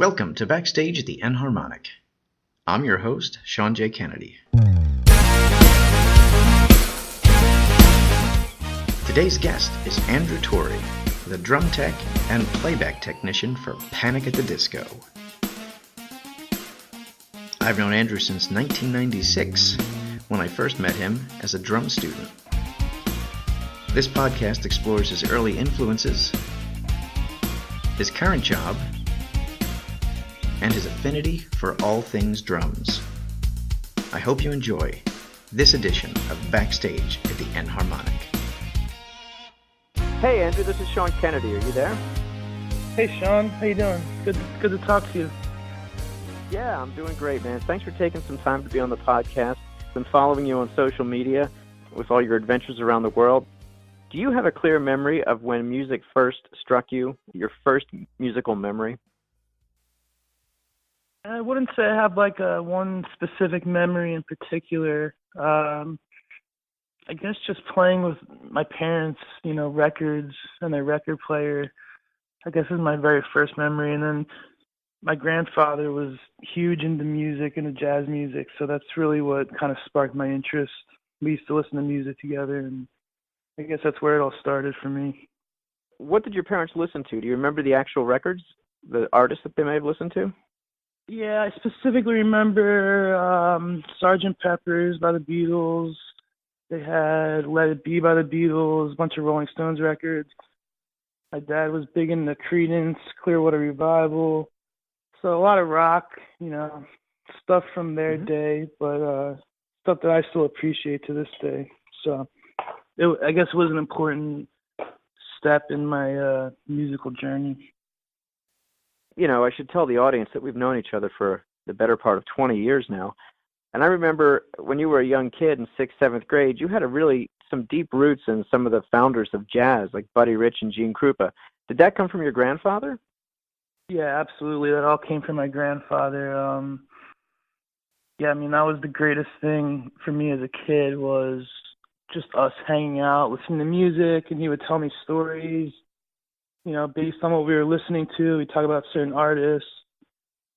Welcome to Backstage at the Enharmonic. I'm your host, Sean J. Kennedy. Today's guest is Andrew Torre, the drum tech and playback technician for Panic at the Disco. I've known Andrew since 1996, when I first met him as a drum student. This podcast explores his early influences, his current job, and his affinity for all things drums. I hope you enjoy this edition of Backstage at the Enharmonic. Hey Andrew, this is Sean Kennedy. Are you there? Hey Sean, how you doing? Good to talk to you. Yeah, I'm doing great, man. Thanks for taking some time to be on the podcast. Been following you on social media with all your adventures around the world. Do you have a clear memory of when music first struck you, your first musical memory? I wouldn't say I have like one specific memory in particular. I guess just playing with my parents, records and their record player, I guess is my very first memory. And then my grandfather was huge into music, into jazz music, so that's really what kind of sparked my interest. We used to listen to music together, and I guess that's where it all started for me. What did your parents listen to? Do you remember the actual records, the artists that they may have listened to? Yeah, I specifically remember Sgt. Pepper's by the Beatles. They had Let It Be by the Beatles, a bunch of Rolling Stones records. My dad was big into Creedence, Clearwater Revival. So a lot of rock, stuff from their day, but stuff that I still appreciate to this day. So I guess it was an important step in my musical journey. I should tell the audience that we've known each other for the better part of 20 years now. And I remember when you were a young kid in 6th, 7th grade, you had some deep roots in some of the founders of jazz, like Buddy Rich and Gene Krupa. Did that come from your grandfather? Yeah, absolutely. That all came from my grandfather. That was the greatest thing for me as a kid, was just us hanging out, listening to music, and he would tell me stories, based on what we were listening to. We'd talk about certain artists,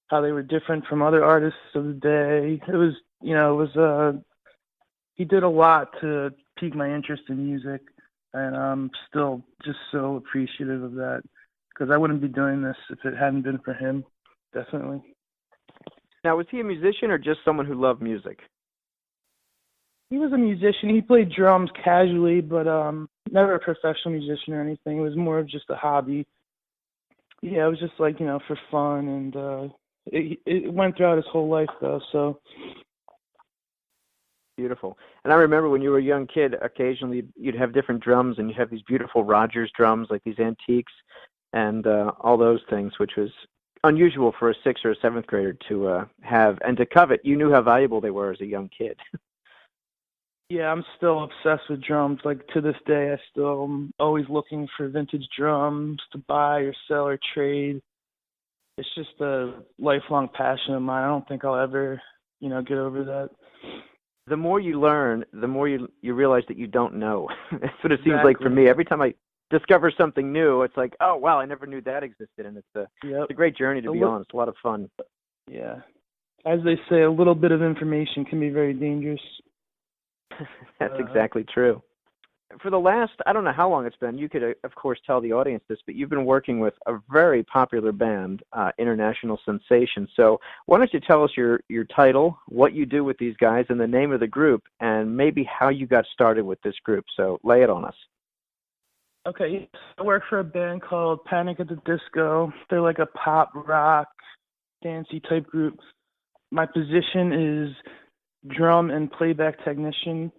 how they were different from other artists of the day. He did a lot to pique my interest in music, and I'm still just so appreciative of that, because I wouldn't be doing this if it hadn't been for him, definitely. Now, was he a musician or just someone who loved music? He was a musician. He played drums casually, but never a professional musician or anything. It was more of just a hobby. Yeah, it was just for fun, and it went throughout his whole life, though, so. Beautiful. And I remember when you were a young kid, occasionally you'd have different drums, and you'd have these beautiful Rogers drums, like these antiques, and all those things, which was unusual for a 6th or a 7th grader to have and to covet. You knew how valuable they were as a young kid. Yeah, I'm still obsessed with drums. Like, to this day, I still am always looking for vintage drums to buy or sell or trade. It's just a lifelong passion of mine. I don't think I'll ever, get over that. The more you learn, the more you realize that you don't know. That's what it seems like for me. Every time I discover something new, it's like, oh, wow, I never knew that existed. And it's a great journey to be on. It's a lot of fun. Yeah. As they say, a little bit of information can be very dangerous. That's exactly true. For the last, I don't know how long it's been, you could, of course, tell the audience this, but you've been working with a very popular band, International Sensation. So why don't you tell us your title, what you do with these guys, and the name of the group, and maybe how you got started with this group. So lay it on us. Okay, I work for a band called Panic at the Disco. They're like a pop, rock, dancey type group. My position is drum and playback technician.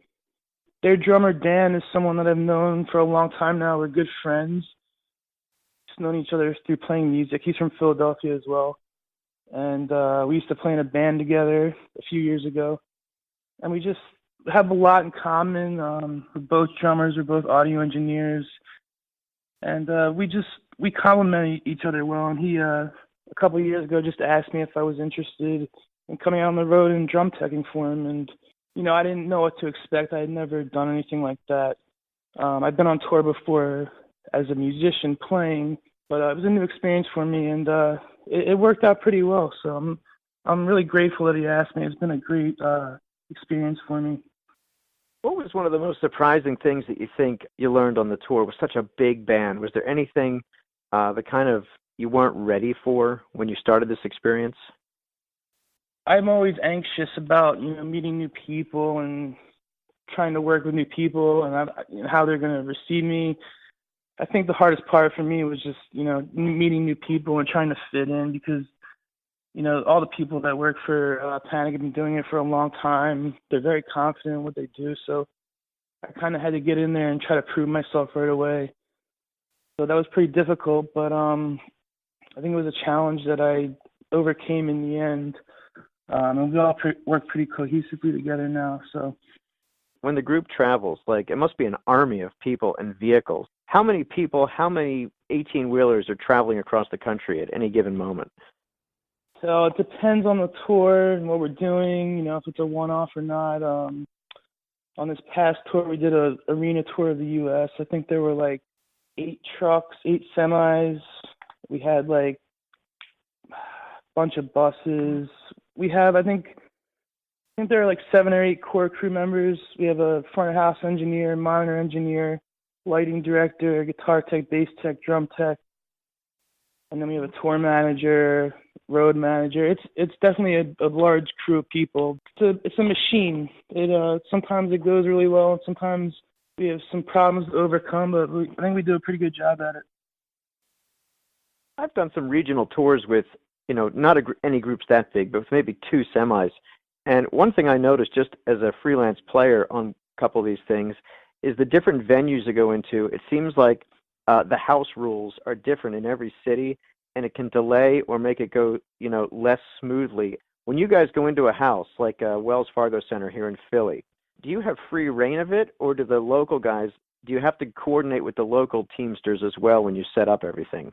Their drummer, Dan, is someone that I've known for a long time now. We're good friends. We've known each other through playing music. He's from Philadelphia as well. And we used to play in a band together a few years ago. And we just have a lot in common. We're both drummers. We're both audio engineers. And we complement each other well. And he, a couple of years ago, just asked me if I was interested in coming out on the road and drum teching for him. And I didn't know what to expect. I had never done anything like that. I've been on tour before as a musician playing, but it was a new experience for me, and it worked out pretty well. So I'm really grateful that he asked me. It's been a great experience for me. What was one of the most surprising things that you think you learned on the tour with such a big band? Was there anything that kind of you weren't ready for when you started this experience? I'm always anxious about, meeting new people and trying to work with new people and how they're going to receive me. I think the hardest part for me was just, meeting new people and trying to fit in because, all the people that work for Panic have been doing it for a long time. They're very confident in what they do. So I kind of had to get in there and try to prove myself right away. So that was pretty difficult, but I think it was a challenge that I overcame in the end. And we all work pretty cohesively together now. So when the group travels, it must be an army of people and vehicles. How many people, how many 18-wheelers are traveling across the country at any given moment? So it depends on the tour and what we're doing, if it's a one-off or not. On this past tour, we did a arena tour of the U.S. I think there were 8 trucks, 8 semis. We had a bunch of buses. We have, I think there are 7 or 8 core crew members. We have a front of house engineer, monitor engineer, lighting director, guitar tech, bass tech, drum tech, and then we have a tour manager, road manager. It's definitely a large crew of people. It's a machine. Sometimes it goes really well, and sometimes we have some problems to overcome, but I think we do a pretty good job at it. I've done some regional tours with, not any groups that big, but with maybe 2 semis. And one thing I noticed just as a freelance player on a couple of these things is the different venues to go into. It seems like the house rules are different in every city, and it can delay or make it go, less smoothly. When you guys go into a house like Wells Fargo Center here in Philly, do you have free reign of it, or do the local guys, do you have to coordinate with the local teamsters as well when you set up everything?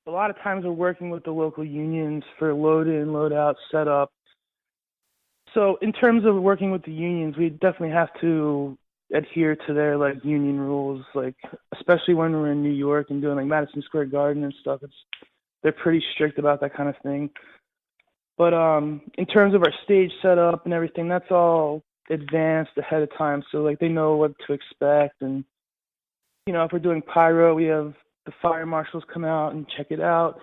A lot of times we're working with the local unions for load in, load out, setup. So in terms of working with the unions, we definitely have to adhere to their union rules, especially when we're in New York and doing Madison Square Garden and stuff. They're pretty strict about that kind of thing. But in terms of our stage setup and everything, that's all advanced ahead of time. So they know what to expect. And if we're doing pyro, we have the fire marshals come out and check it out.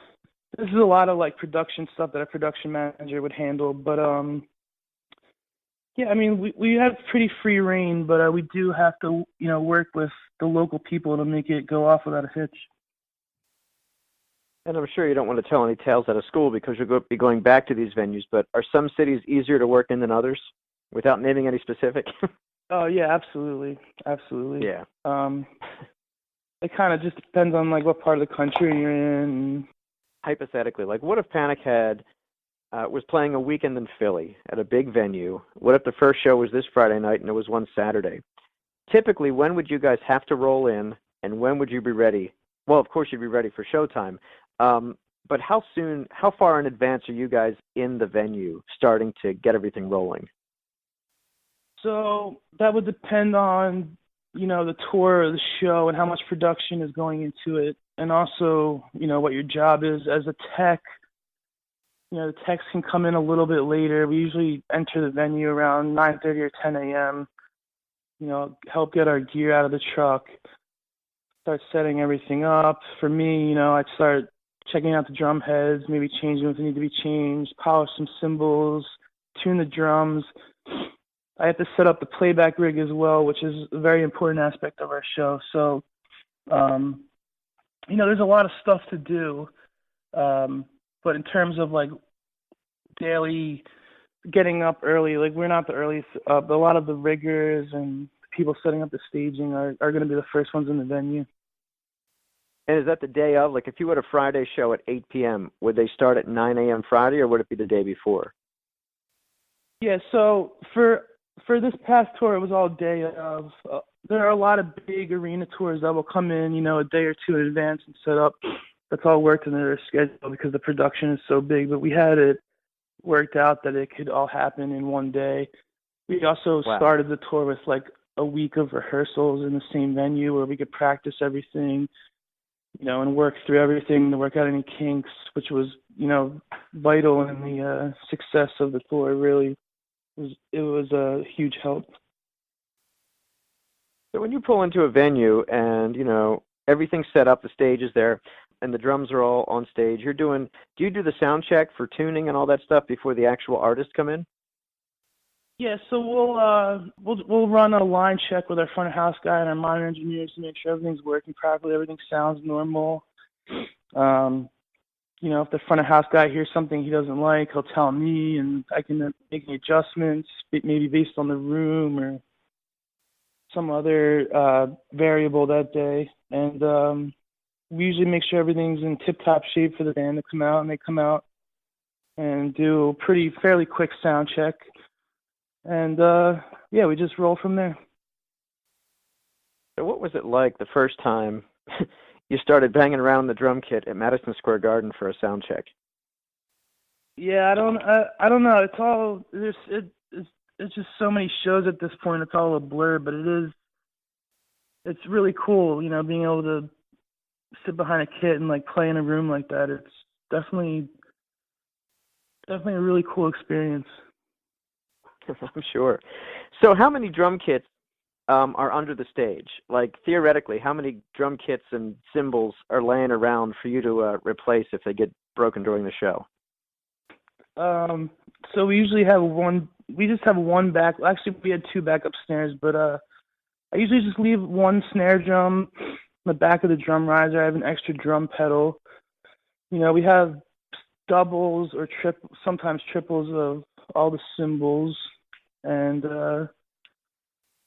This is a lot of production stuff that a production manager would handle. But yeah, I mean, we have pretty free reign, but we do have to, work with the local people to make it go off without a hitch. And I'm sure you don't want to tell any tales out of school because you'll be going back to these venues, but are some cities easier to work in than others without naming any specific? Oh, yeah, absolutely. Absolutely. Yeah. It kind of just depends on what part of the country you're in. Hypothetically, what if Panic was playing a weekend in Philly at a big venue? What if the first show was this Friday night and it was one Saturday? Typically, when would you guys have to roll in, and when would you be ready? Well, of course, you'd be ready for showtime. But how far in advance are you guys in the venue starting to get everything rolling? So that would depend on, the tour or the show and how much production is going into it. And also, what your job is as a tech. The techs can come in a little bit later. We usually enter the venue around 9:30 or 10 a.m., help get our gear out of the truck, start setting everything up. For me, I'd start checking out the drum heads, maybe changing what need to be changed, polish some cymbals, tune the drums. I have to set up the playback rig as well, which is a very important aspect of our show. So, there's a lot of stuff to do. But in terms of daily getting up early, we're not the earliest up. A lot of the riggers and people setting up the staging are going to be the first ones in the venue. And is that the day of? If you had a Friday show at 8 p.m., would they start at 9 a.m. Friday, or would it be the day before? Yeah, so for this past tour, it was all day of. There are a lot of big arena tours that will come in, a day or two in advance and set up. That's all worked into their schedule because the production is so big. But we had it worked out that it could all happen in one day. We also started the tour with a week of rehearsals in the same venue where we could practice everything. and work through everything to work out any kinks, which was, vital in the success of the tour. Really, it was a huge help. So when you pull into a venue and, everything's set up, the stage is there, and the drums are all on stage, do you do the sound check for tuning and all that stuff before the actual artists come in? Yeah, so we'll run a line check with our front of house guy and our monitor engineers to make sure everything's working properly, everything sounds normal. If the front of house guy hears something he doesn't like, he'll tell me, and I can make any adjustments, maybe based on the room or some other variable that day. And we usually make sure everything's in tip-top shape for the band to come out, and they come out and do a fairly quick sound check. And, we just roll from there. So what was it like the first time you started banging around the drum kit at Madison Square Garden for a sound check? Yeah, I don't know. It's just so many shows at this point. It's all a blur, but it's really cool, being able to sit behind a kit and play in a room like that. It's definitely a really cool experience. I'm sure. So how many drum kits are under the stage? Theoretically, how many drum kits and cymbals are laying around for you to replace if they get broken during the show? So we usually have one. We just have one back. Actually, we had two backup snares, but I usually just leave one snare drum in the back of the drum riser. I have an extra drum pedal. We have doubles or sometimes triples of all the cymbals. And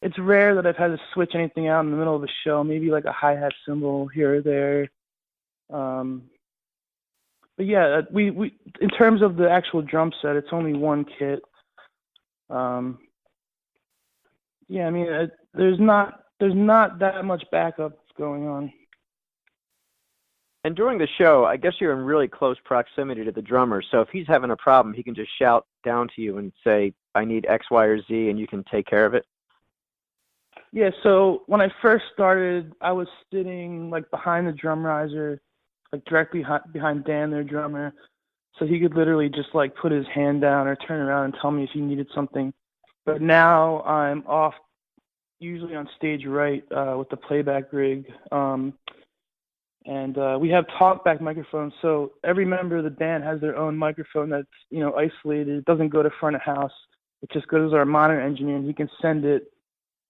it's rare that I've had to switch anything out in the middle of a show, maybe like a hi-hat cymbal here or there. But yeah, we in terms of the actual drum set, it's only one kit. There's not that much backup going on. And during the show, I guess you're in really close proximity to the drummer, so if he's having a problem, he can just shout down to you and say, I need X, Y, or Z, and you can take care of it? Yeah, so when I first started, I was sitting behind the drum riser, directly behind Dan, their drummer, so he could literally just put his hand down or turn around and tell me if he needed something. But now I'm off, usually on stage right with the playback rig. And we have talkback microphones, so every member of the band has their own microphone that's, isolated. It doesn't go to front of house. It just goes to our monitor engineer, and he can send it,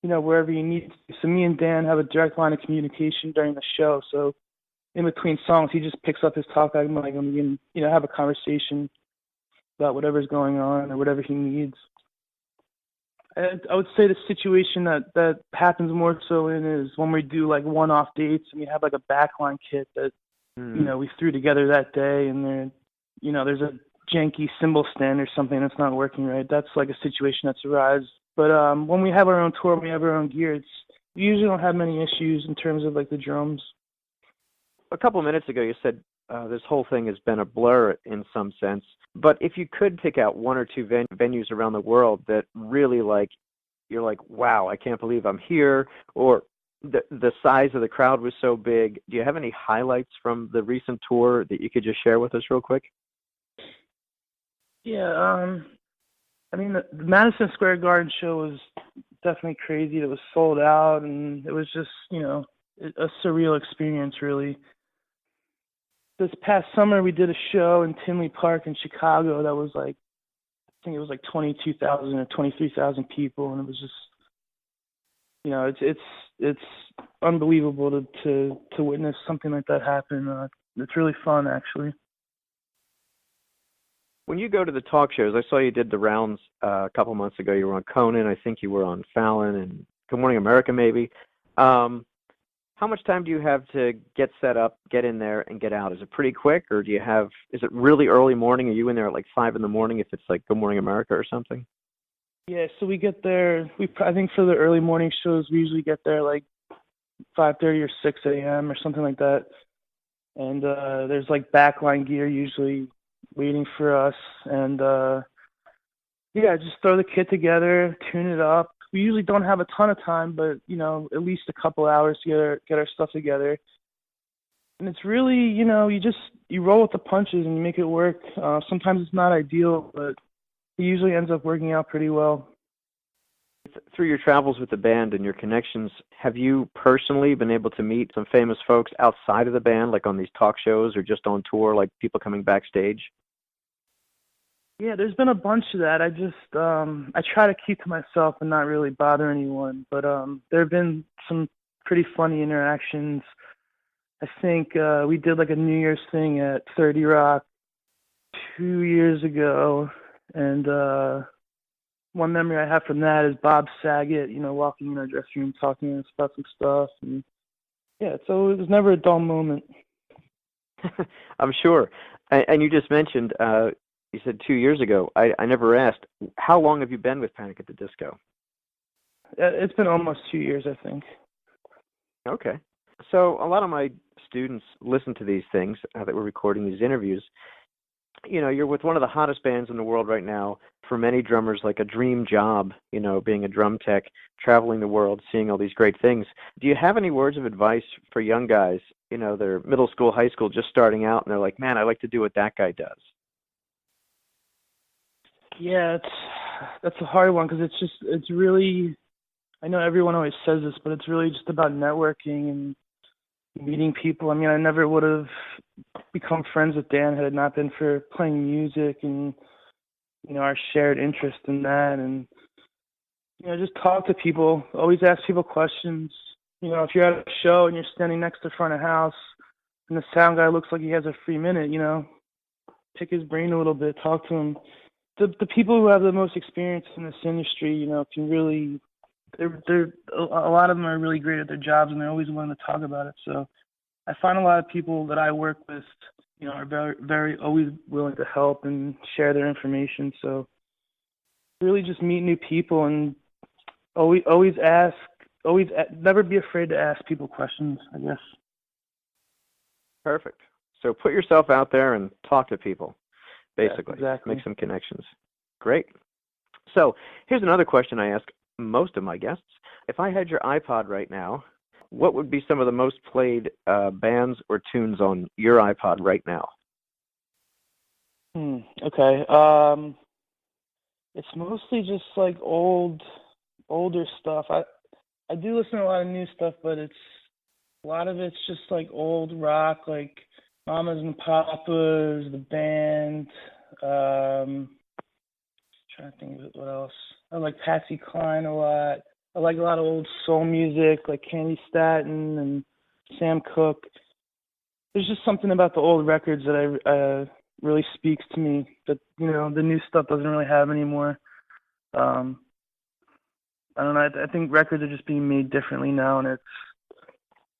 wherever he needs to. So me and Dan have a direct line of communication during the show. So in between songs, he just picks up his talkback mic, and we can, have a conversation about whatever's going on or whatever he needs. And I would say the situation that happens more so in is when we do one-off dates and we have a backline kit that we threw together that day, and there's a janky cymbal stand or something that's not working right. That's a situation that's arises. But when we have our own tour, we have our own gear. We usually don't have many issues in terms of the drums. A couple of minutes ago, you said this whole thing has been a blur in some sense. But if you could pick out one or two venues around the world that really you're wow, I can't believe I'm here, or the size of the crowd was so big, do you have any highlights from the recent tour that you could just share with us real quick? Yeah, the Madison Square Garden show was definitely crazy. It was sold out, and it was just, a surreal experience, really. This past summer, we did a show in Tinley Park in Chicago that was I think it was 22,000 or 23,000 people, and it was just, it's unbelievable to witness something like that happen. It's really fun, actually. When you go to the talk shows, I saw you did the rounds a couple months ago. You were on Conan. I think you were on Fallon and Good Morning America, maybe. How much time do you have to get set up, get in there, and get out? Is it pretty quick, or is it really early morning? Are you in there at 5 in the morning if it's Good Morning America or something? Yeah, so we get there, I think for the early morning shows, we usually get there 5:30 or 6 a.m. or something like that. And there's backline gear usually waiting for us. And just throw the kit together, tune it up. We usually don't have a ton of time, but, at least a couple hours to get our stuff together. And it's really, you roll with the punches and you make it work. Sometimes it's not ideal, but it usually ends up working out pretty well. Through your travels with the band and your connections, have you personally been able to meet some famous folks outside of the band, like on these talk shows or just on tour, like people coming backstage? Yeah, there's been a bunch of that. I try to keep to myself and not really bother anyone. But there have been some pretty funny interactions. I think we did like a New Year's thing at 30 Rock 2 years ago, and one memory I have from that is Bob Saget, walking in our dressing room talking to us about some stuff. And yeah, so it was never a dull moment. I'm sure. And you just mentioned, you said 2 years ago. I never asked, how long have you been with Panic at the Disco? It's been almost 2 years, I think. Okay. So a lot of my students listen to these things that we're recording, these interviews. You're with one of the hottest bands in the world right now. For many drummers, like a dream job, being a drum tech, traveling the world, seeing all these great things. Do you have any words of advice for young guys? They're middle school, high school, just starting out, and they're like, man, I like to do what that guy does. Yeah, that's a hard one because it's really, I know everyone always says this, but it's really just about networking and meeting people. I mean, I never would have become friends with Dan had it not been for playing music and, our shared interest in that. And, just talk to people, always ask people questions. If you're at a show and you're standing next to front of house and the sound guy looks like he has a free minute, pick his brain a little bit, talk to him. The people who have the most experience in this industry, can really, they're a lot of them are really great at their jobs and they're always willing to talk about it. So I find a lot of people that I work with, are very, very always willing to help and share their information. So really just meet new people and always ask, never be afraid to ask people questions, I guess. Perfect. So put yourself out there and talk to people, basically. Yeah, exactly. Make some connections. Great. So here's another question I ask most of my guests. If I had your iPod right now, what would be some of the most played bands or tunes on your iPod right now? Okay. It's mostly just like older stuff. I do listen to a lot of new stuff, but a lot of it's just like old rock, like Mamas and Papas, the band. Trying to think of what else. I like Patsy Cline a lot. I like a lot of old soul music, like Candy Staton and Sam Cooke. There's just something about the old records that really speaks to me that the new stuff doesn't really have anymore. I don't know. I think records are just being made differently now, and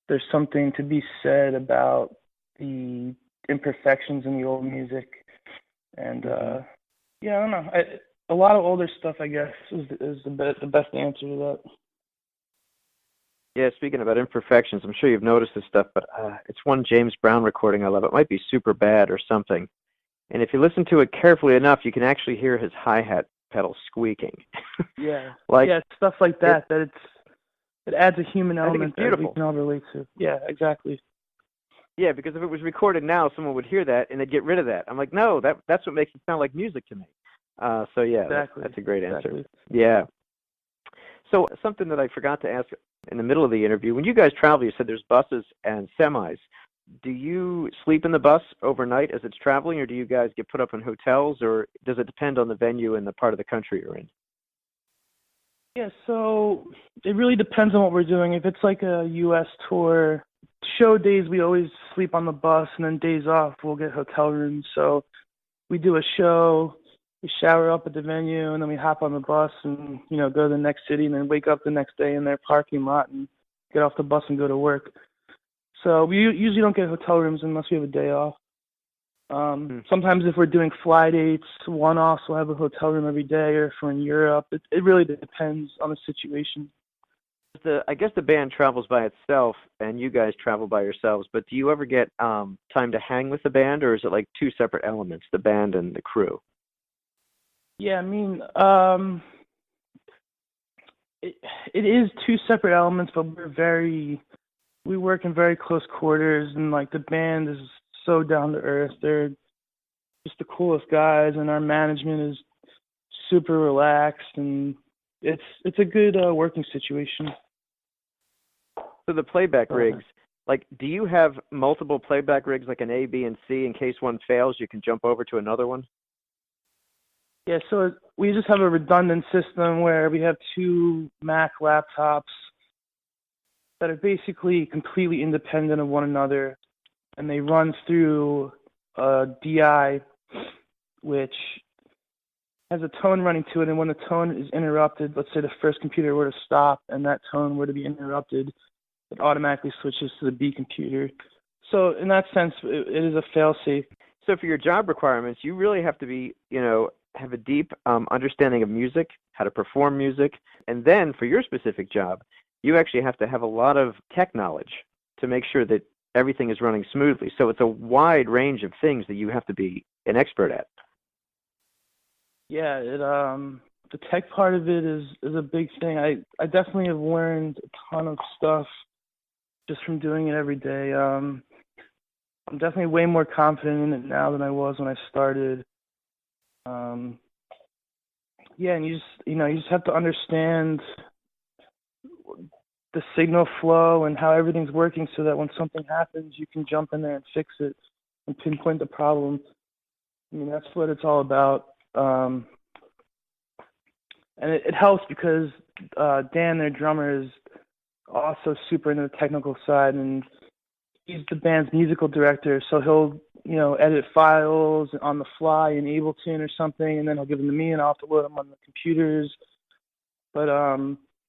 there's something to be said about the imperfections in the old music. And yeah, I don't know. A lot of older stuff, I guess, is the best answer to that. Yeah, speaking about imperfections, I'm sure you've noticed this stuff, but it's one James Brown recording I love. It might be Super Bad or something. And if you listen to it carefully enough, you can actually hear his hi-hat pedal squeaking. Yeah. Yeah, stuff like that, it adds a human element that we can all relate to. Yeah, exactly. Yeah, because if it was recorded now, someone would hear that and they'd get rid of that. I'm like, no, that's what makes it sound like music to me. So yeah, exactly. That's a great answer. Exactly. Yeah. So something that I forgot to ask in the middle of the interview, when you guys travel, you said there's buses and semis. Do you sleep in the bus overnight as it's traveling, or do you guys get put up in hotels, or does it depend on the venue and the part of the country you're in? Yeah, so it really depends on what we're doing. If it's like a U.S. tour, show days we always sleep on the bus, and then days off we'll get hotel rooms. So we do a show, we shower up at the venue, and then we hop on the bus and go to the next city, and then wake up the next day in their parking lot and get off the bus and go to work. So we usually don't get hotel rooms unless we have a day off. Sometimes if we're doing fly dates, one-offs, we'll have a hotel room every day, or if we're in Europe. It really depends on the situation. I guess the band travels by itself, and you guys travel by yourselves, but do you ever get time to hang with the band, or is it like two separate elements, the band and the crew? Yeah, I mean, it is two separate elements, but we're very we work in very close quarters, and like the band is so down to earth. They're just the coolest guys, and our management is super relaxed, and it's a good working situation. So the playback rigs, like, do you have multiple playback rigs, like an A, B, and C, in case one fails, you can jump over to another one? Yeah, so we just have a redundant system where we have 2 Mac laptops that are basically completely independent of one another, and they run through a DI, which has a tone running to it, and when the tone is interrupted, let's say the first computer were to stop and that tone were to be interrupted, it automatically switches to the B computer. So in that sense, it is a fail-safe. So for your job requirements, you really have to be, have a deep understanding of music, how to perform music, and then for your specific job, you actually have to have a lot of tech knowledge to make sure that everything is running smoothly. So it's a wide range of things that you have to be an expert at. Yeah, the tech part of it is a big thing. I definitely have learned a ton of stuff just from doing it every day. I'm definitely way more confident in it now than I was when I started. Yeah, and you just have to understand the signal flow and how everything's working so that when something happens, you can jump in there and fix it and pinpoint the problem. I mean, that's what it's all about. And it helps because Dan, their drummer, is also super into the technical side, and he's the band's musical director, so he'll edit files on the fly in Ableton or something, and then he'll give them to me, and I'll have to load them on the computers. But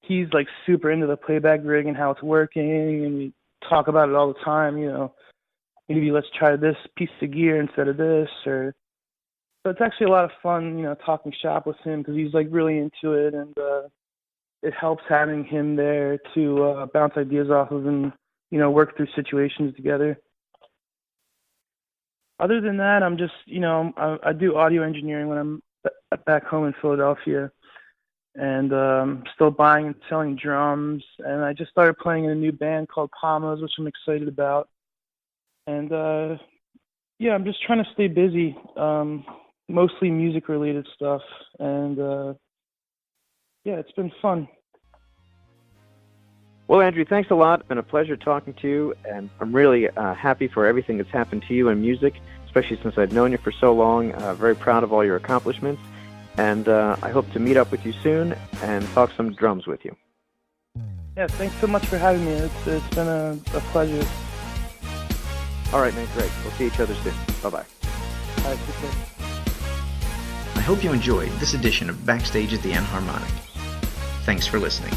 he's like super into the playback rig and how it's working, and we talk about it all the time. Maybe let's try this piece of gear instead of this, or so it's actually a lot of fun, talking shop with him because he's like really into it, and it helps having him there to bounce ideas off of and work through situations together. Other than that, I'm just, I do audio engineering when I'm back home in Philadelphia, and still buying and selling drums. And I just started playing in a new band called Palmas, which I'm excited about. And yeah, I'm just trying to stay busy, mostly music-related stuff. And yeah, it's been fun. Well, Andrew, thanks a lot. It's been a pleasure talking to you, and I'm really happy for everything that's happened to you in music, especially since I've known you for so long. Very proud of all your accomplishments, and I hope to meet up with you soon and talk some drums with you. Yeah, thanks so much for having me. It's been a pleasure. All right, man, great. We'll see each other soon. Bye-bye. All right, take care. I hope you enjoyed this edition of Backstage at the Enharmonic. Thanks for listening.